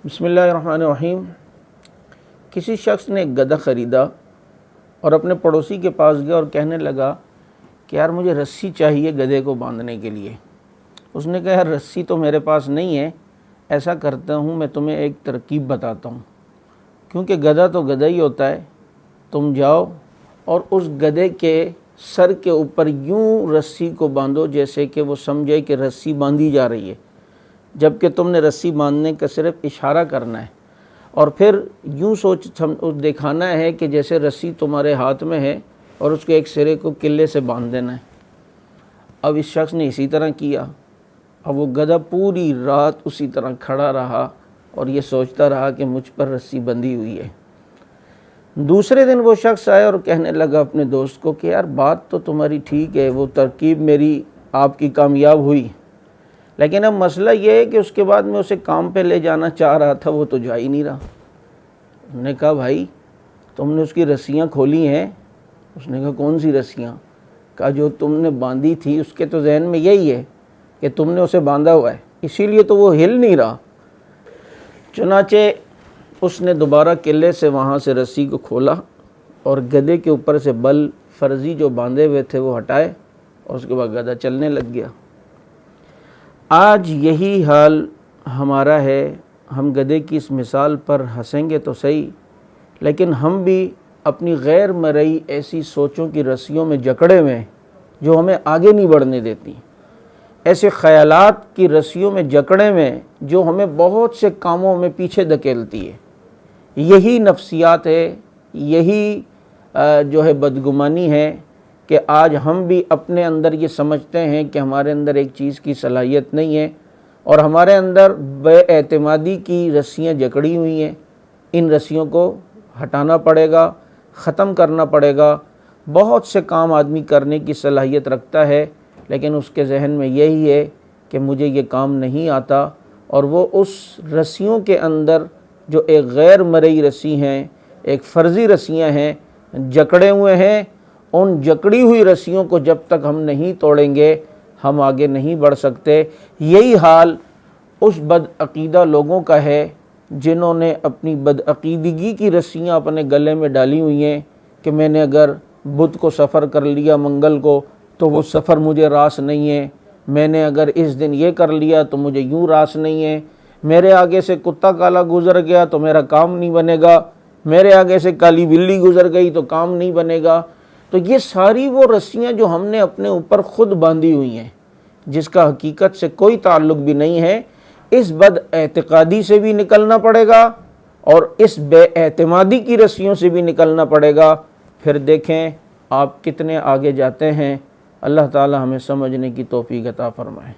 بسم اللہ الرحمن الرحیم۔ کسی شخص نے ایک گدھا خریدا اور اپنے پڑوسی کے پاس گیا اور کہنے لگا کہ یار مجھے رسی چاہیے گدھے کو باندھنے کے لیے۔ اس نے کہا یار رسی تو میرے پاس نہیں ہے، ایسا کرتا ہوں میں تمہیں ایک ترکیب بتاتا ہوں، کیونکہ گدھا تو گدھا ہی ہوتا ہے۔ تم جاؤ اور اس گدھے کے سر کے اوپر یوں رسی کو باندھو جیسے کہ وہ سمجھے کہ رسی باندھی جا رہی ہے، جبکہ تم نے رسی باندھنے کا صرف اشارہ کرنا ہے، اور پھر یوں دکھانا ہے کہ جیسے رسی تمہارے ہاتھ میں ہے اور اس کے ایک سرے کو کلے سے باندھ دینا ہے۔ اب اس شخص نے اسی طرح کیا۔ اب وہ گدھا پوری رات اسی طرح کھڑا رہا اور یہ سوچتا رہا کہ مجھ پر رسی بندھی ہوئی ہے۔ دوسرے دن وہ شخص آیا اور کہنے لگا اپنے دوست کو کہ یار بات تو تمہاری ٹھیک ہے، وہ ترکیب میری آپ کی کامیاب ہوئی، لیکن اب مسئلہ یہ ہے کہ اس کے بعد میں اسے کام پہ لے جانا چاہ رہا تھا، وہ تو جا ہی نہیں رہا۔ انہوں نے کہا بھائی تم نے اس کی رسیاں کھولی ہیں؟ اس نے کہا کون سی رسیاں؟ کہا جو تم نے باندھی تھی، اس کے تو ذہن میں یہی ہے کہ تم نے اسے باندھا ہوا ہے، اسی لیے تو وہ ہل نہیں رہا۔ چنانچہ اس نے دوبارہ قلعے سے وہاں سے رسی کو کھولا اور گدھے کے اوپر سے بل فرضی جو باندھے ہوئے تھے وہ ہٹائے، اور اس کے بعد گدھا چلنے لگ گیا۔ آج یہی حال ہمارا ہے۔ ہم گدھے کی اس مثال پر ہنسیں گے تو صحیح، لیکن ہم بھی اپنی غیر مرئی ایسی سوچوں کی رسیوں میں جکڑے ہوئے ہیں جو ہمیں آگے نہیں بڑھنے دیتی، ایسے خیالات کی رسیوں میں جکڑے ہوئے ہیں جو ہمیں بہت سے کاموں میں پیچھے دھکیلتی ہے۔ یہی نفسیات ہے، یہی جو ہے بدگمانی ہے کہ آج ہم بھی اپنے اندر یہ سمجھتے ہیں کہ ہمارے اندر ایک چیز کی صلاحیت نہیں ہے، اور ہمارے اندر بے اعتمادی کی رسیاں جکڑی ہوئی ہیں۔ ان رسیوں کو ہٹانا پڑے گا، ختم کرنا پڑے گا۔ بہت سے کام آدمی کرنے کی صلاحیت رکھتا ہے، لیکن اس کے ذہن میں یہی ہے کہ مجھے یہ کام نہیں آتا، اور وہ اس رسیوں کے اندر جو ایک غیر مرئی رسی ہیں، ایک فرضی رسیاں ہیں، جکڑے ہوئے ہیں۔ ان جکڑی ہوئی رسیوں کو جب تک ہم نہیں توڑیں گے ہم آگے نہیں بڑھ سکتے۔ یہی حال اس بدعقیدہ لوگوں کا ہے جنہوں نے اپنی بدعقیدگی کی رسیاں اپنے گلے میں ڈالی ہوئی ہیں کہ میں نے اگر بدھ کو سفر کر لیا منگل کو تو وہ سفر مجھے راس نہیں ہے، میں نے اگر اس دن یہ کر لیا تو مجھے یوں راس نہیں ہے، میرے آگے سے کتا کالا گزر گیا تو میرا کام نہیں بنے گا، میرے آگے سے کالی بلی گزر گئی تو کام نہیں بنے گا۔ تو یہ ساری وہ رسیاں جو ہم نے اپنے اوپر خود باندھی ہوئی ہیں، جس کا حقیقت سے کوئی تعلق بھی نہیں ہے، اس بد اعتقادی سے بھی نکلنا پڑے گا اور اس بے اعتمادی کی رسیوں سے بھی نکلنا پڑے گا۔ پھر دیکھیں آپ کتنے آگے جاتے ہیں۔ اللہ تعالی ہمیں سمجھنے کی توفیق عطا فرمائے۔